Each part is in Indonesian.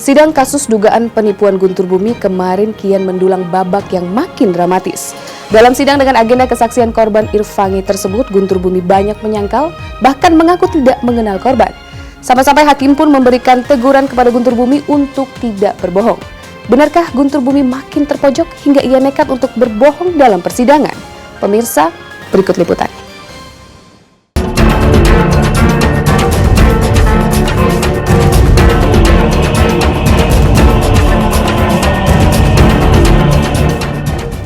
Sidang kasus dugaan penipuan Guntur Bumi kemarin kian mendulang babak yang makin dramatis. Dalam sidang dengan agenda kesaksian korban Irfangi tersebut, Guntur Bumi banyak menyangkal, bahkan mengaku tidak mengenal korban. Sampai-sampai hakim pun memberikan teguran kepada Guntur Bumi untuk tidak berbohong. Benarkah Guntur Bumi makin terpojok hingga ia nekat untuk berbohong dalam persidangan? Pemirsa, berikut liputannya.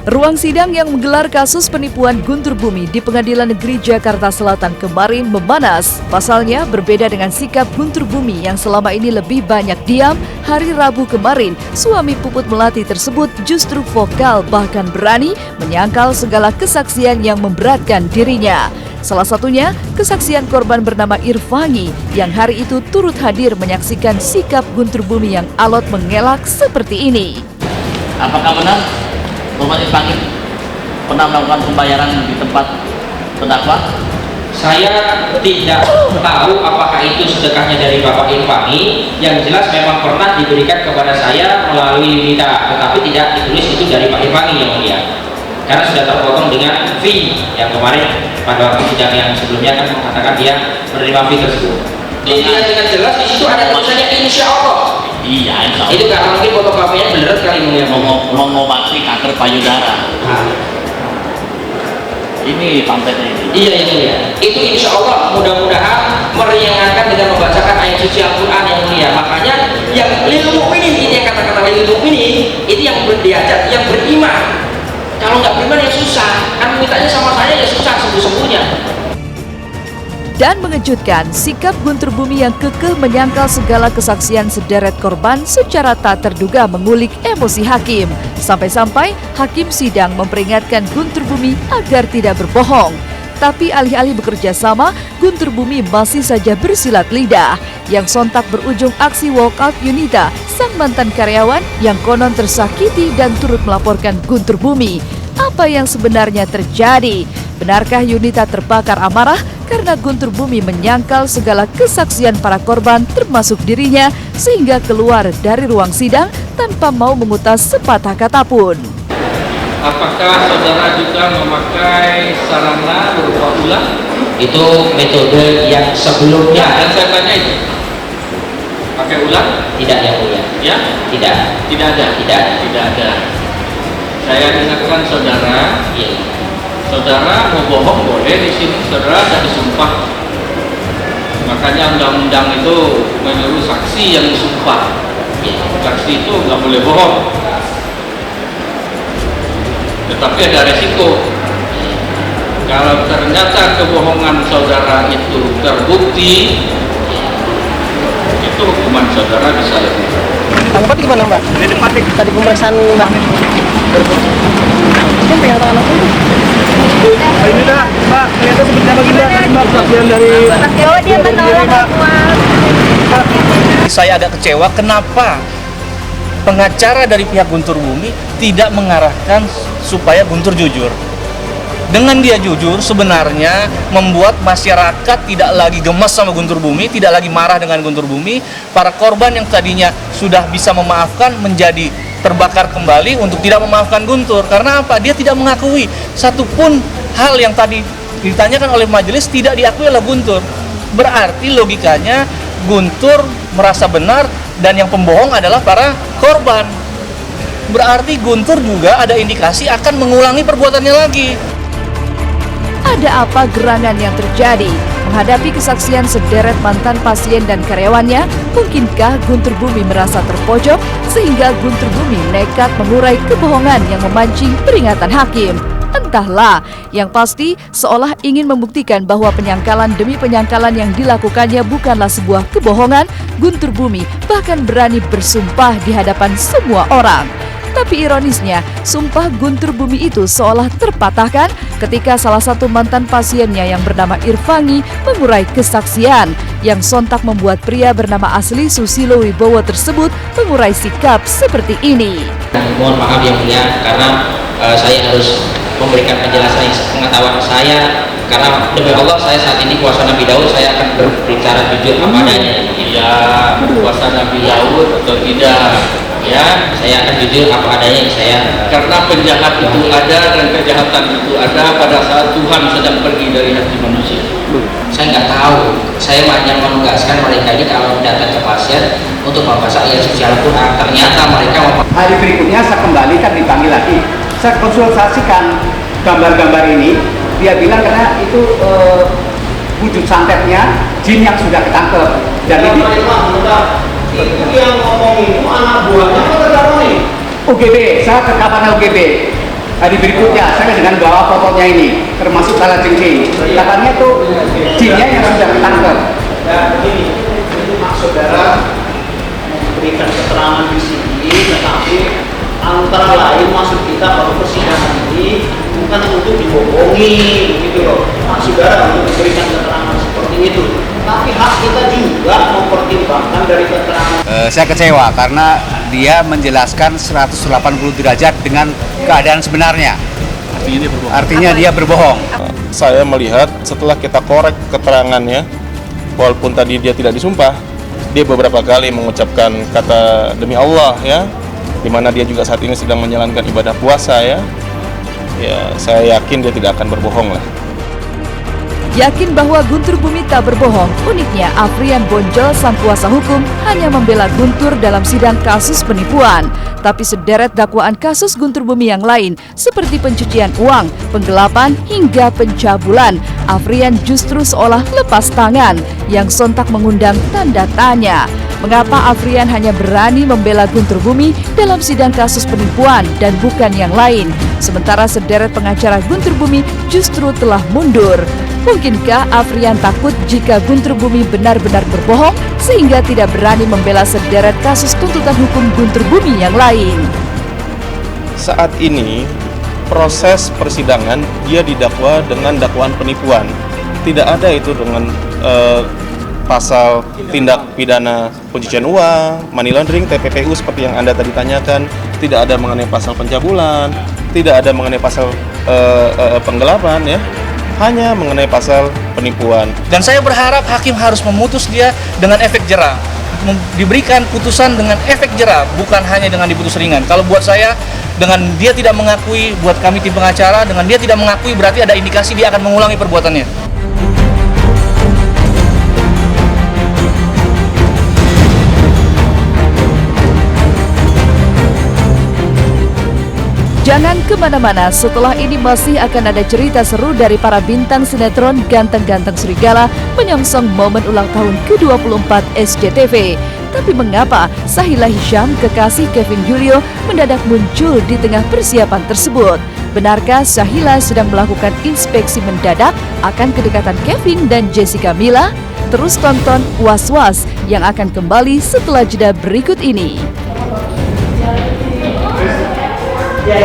Ruang sidang yang menggelar kasus penipuan Guntur Bumi di Pengadilan Negeri Jakarta Selatan kemarin memanas. Pasalnya berbeda dengan sikap Guntur Bumi yang selama ini lebih banyak diam, hari Rabu kemarin suami Puput Melati tersebut justru vokal bahkan berani menyangkal segala kesaksian yang memberatkan dirinya. Salah satunya kesaksian korban bernama Irfangi yang hari itu turut hadir menyaksikan sikap Guntur Bumi yang alot mengelak seperti ini. Apakah benar Bapak Irfangi pernah melakukan pembayaran di tempat terdakwa? Saya tidak tahu apakah itu sedekahnya dari Bapak Irfangi. Yang jelas memang pernah diberikan kepada saya melalui Yunita, tetapi tidak ditulis itu dari Pak Irfangi yang mulia. Karena sudah terpotong dengan fee yang kemarin pada waktu sidang yang sebelumnya kan mengatakan dia menerima fee tersebut. Jadi dengan jelas di situ ada tulisannya insya Allah. Iya, insya Allah. Itu karena mungkin fotokopinya bener kali mulia. Mengobati kanker payudara. Ini pamfletnya ini. Iya itu ya. Itu insya Allah mudah-mudahan meringankan dengan membacakan ayat suci Al-Quran yang mulia. Makanya yang lil mukminin ini, yang kata-kata lil mukminin itu yang diajak, yang beriman. Kalau nggak beriman ya susah. Kan mintanya sama saya ya susah sembuh-sembuhnya. Dan mengejutkan, sikap Guntur Bumi yang kekeh menyangkal segala kesaksian sederet korban secara tak terduga mengulik emosi hakim. Sampai-sampai hakim sidang memperingatkan Guntur Bumi agar tidak berbohong. Tapi alih-alih bekerja sama, Guntur Bumi masih saja bersilat lidah. Yang sontak berujung aksi walkout Yunita, sang mantan karyawan yang konon tersakiti dan turut melaporkan Guntur Bumi. Apa yang sebenarnya terjadi? Benarkah Yunita terbakar amarah karena Guntur Bumi menyangkal segala kesaksian para korban termasuk dirinya sehingga keluar dari ruang sidang tanpa mau mengutas sepatah kata pun? Apakah saudara juga memakai sarana berupa ulang? Itu metode yang sebelumnya. Dan saya tanya itu, pakai ulang? Tidak yang mulia. Ya? Tidak. Tidak ada. Tidak ada. Saya ingatkan saudara. Iya. Saudara mau bohong boleh di sini, saudara sudah disumpah. Makanya undang-undang itu menyuruh saksi yang disumpah. Saksi itu nggak boleh bohong. Tetapi ada resiko. Kalau ternyata kebohongan saudara itu terbukti, itu hukuman saudara bisa lebih. Tanggapan gimana Mbak? Tadi pemeriksaan Mbak. Mungkin pegang tangan aku. Ini dah, Pak, ternyata seperti apa gini Mbak, kesaksian dari bahwa dia menolak semua. Saya agak kecewa kenapa pengacara dari pihak Guntur Bumi tidak mengarahkan supaya Guntur jujur. Dengan dia jujur sebenarnya membuat masyarakat tidak lagi gemas sama Guntur Bumi, tidak lagi marah dengan Guntur Bumi. Para korban yang tadinya sudah bisa memaafkan menjadi terbakar kembali untuk tidak memaafkan Guntur. Karena apa? Dia tidak mengakui satupun hal yang tadi ditanyakan oleh majelis tidak diakui oleh Guntur. Berarti logikanya Guntur merasa benar dan yang pembohong adalah para korban. Berarti Guntur juga ada indikasi akan mengulangi perbuatannya lagi. Ada apa gerangan yang terjadi? Menghadapi kesaksian sederet mantan pasien dan karyawannya, mungkinkah Guntur Bumi merasa terpojok sehingga Guntur Bumi nekat mengurai kebohongan yang memancing peringatan hakim? Entahlah, yang pasti seolah ingin membuktikan bahwa penyangkalan demi penyangkalan yang dilakukannya bukanlah sebuah kebohongan. Guntur Bumi bahkan berani bersumpah di hadapan semua orang. Tapi ironisnya, sumpah Guntur Bumi itu seolah terpatahkan ketika salah satu mantan pasiennya yang bernama Irfangi mengurai kesaksian yang sontak membuat pria bernama asli Susilo Wibowo tersebut mengurai sikap seperti ini. Mohon maaf yang mulia karena saya harus memberikan penjelasan pengetahuan saya Karena demi Allah saya saat ini kuasa Nabi Daud, saya akan berbicara jujur apa adanya. Ya, kuasa Nabi Daud atau tidak? Ya, saya akan jujur apa adanya. Saya Karena penjahat itu ada dan kejahatan itu ada pada saat Tuhan sedang pergi dari hati manusia. saya nggak tahu. Saya hanya menugaskan mereka ini kalau datang ke pasien untuk membaca ayat suci Al-Quran. Ternyata mereka hari berikutnya saya kembalikan dipanggil lagi. Saya konsultasikan gambar-gambar ini. Dia bilang karena itu wujud santetnya jin yang sudah ketangkep. Dan ini itu yang ngomong itu anak buahnya apa terdakwa nih? UGB, saya ke kapan UGB. Hari berikutnya saya dengan bawa fotonya ini, termasuk kala jengking. Katanya itu jinnya yang sudah ketangkep. Ya begini, ini maksud saudara memberikan keterangan di sini, tetapi antara lain maksud kita bahwa persidangan ini bukan untuk dibohongi, gitu loh. Hak saudara untuk memberikan keterangan seperti itu. Tapi hak kita juga mempertimbangkan dari keterangan. Saya kecewa karena dia menjelaskan 180 derajat dengan keadaan sebenarnya. Artinya dia berbohong. Saya melihat setelah kita korek keterangannya, walaupun tadi dia tidak disumpah, dia beberapa kali mengucapkan kata demi Allah ya, dimana dia juga saat ini sedang menjalankan ibadah puasa ya. Ya, saya yakin dia tidak akan berbohong lah. Yakin bahwa Guntur Bumi tak berbohong, uniknya Afrian Bonjol sang kuasa hukum hanya membela Guntur dalam sidang kasus penipuan. Tapi sederet dakwaan kasus Guntur Bumi yang lain seperti pencucian uang, penggelapan hingga pencabulan, Afrian justru seolah lepas tangan yang sontak mengundang tanda tanya. Mengapa Afrian hanya berani membela Guntur Bumi dalam sidang kasus penipuan dan bukan yang lain? Sementara sederet pengacara Guntur Bumi justru telah mundur. Mungkinkah Afrian takut jika Guntur Bumi benar-benar berbohong sehingga tidak berani membela sederet kasus tuntutan hukum Guntur Bumi yang lain? Saat ini proses persidangan dia didakwa dengan dakwaan penipuan. Tidak ada itu dengan pasal tindak pidana pencucian uang, money laundering, TPPU seperti yang Anda tadi tanyakan. Tidak ada mengenai pasal pencabulan, tidak ada mengenai pasal penggelapan ya. Hanya mengenai pasal penipuan. Dan saya berharap hakim harus memutus dia dengan efek jera, diberikan putusan dengan efek jera, bukan hanya dengan diputus ringan. Kalau buat saya, dengan dia tidak mengakui, buat kami tim pengacara, dengan dia tidak mengakui berarti ada indikasi dia akan mengulangi perbuatannya. Jangan kemana-mana, setelah ini masih akan ada cerita seru dari para bintang sinetron ganteng-ganteng serigala menyongsong momen ulang tahun ke-24 SCTV. Tapi mengapa Sahila Hisham, kekasih Kevin Julio, mendadak muncul di tengah persiapan tersebut? Benarkah Sahila sedang melakukan inspeksi mendadak akan kedekatan Kevin dan Jessica Mila? Terus tonton Was-Was yang akan kembali setelah jeda berikut ini. Ya.